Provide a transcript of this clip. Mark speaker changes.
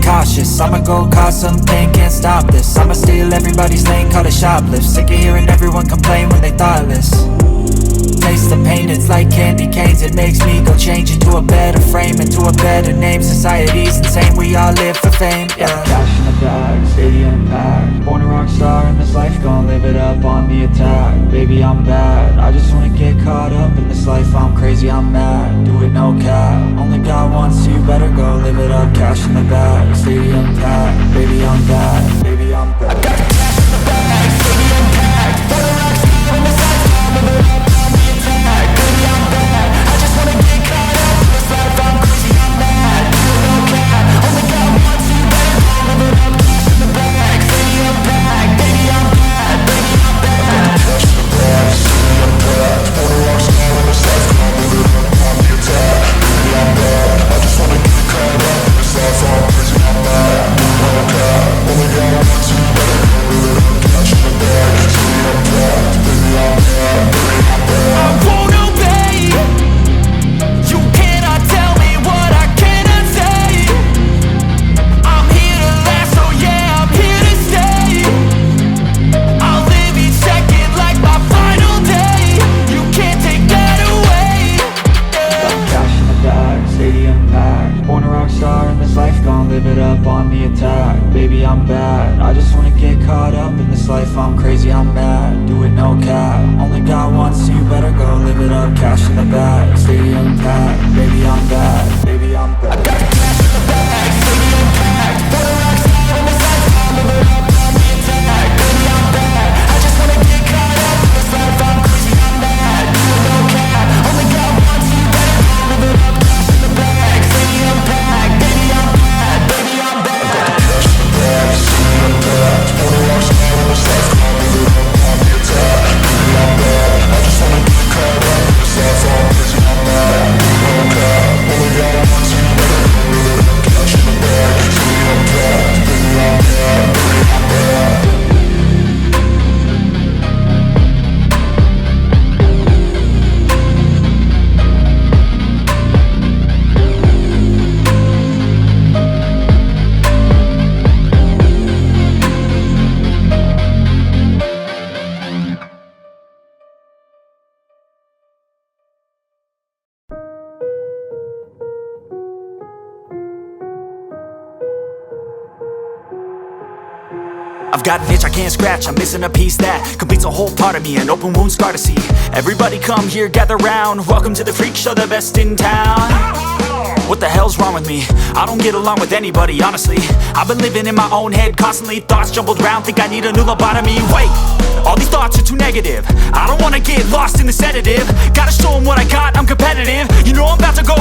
Speaker 1: cautious. I'ma go cause something, can't stop this. I'ma steal everybody's lane, call it shoplift. Sick of hearing everyone complain when they thoughtless. Taste the pain, it's like candy canes. It makes me go change into a better frame, into a better name. Society's insane, we all live for fame, yeah. Cash in the bag, stadium packed. Born a rock star in this life, gon' live it up on the attack. Baby, I'm bad, I just wanna get caught up in this life. I'm crazy, I'm mad, do it no cap. Only God wants you, better go live it up. Cash in the bag, stadium packed. Baby, I'm bad, baby, I'm bad. I got the cash in the bag, stadium packed. Born a rock star in this life, gon' live it up. I'm crazy, I'm mad, do it no cap. Only God wants you, better go live it up. Cash in the bag, stadium packed. Baby, I'm bad, baby, I'm bad. I got the cash in the bag, stadium packed. Born a rock star in this life, I'll live it up on the attack. Baby, I'm bad, I just wanna get caught up in this life. I'm crazy, I'm mad, do it no cap. Only God wants you, better go live it up. Cash in the bag, stadium packed. Baby, I'm bad, baby, I'm bad. I got the cash in the bag, stadium packed. Born a rock star in this life. I've got an itch I can't scratch, I'm missing a piece that completes a whole part of me, an open wound scar to see. Everybody come here, gather round, welcome to the freak show, the best in town. What the hell's wrong with me? I don't get along with anybody, honestly. I've been living in my own head constantly, thoughts jumbled round, think I need a new lobotomy. Wait, all these thoughts are too negative, I don't wanna get lost in the sedative. Gotta show them what I got, I'm competitive, you know I'm about to go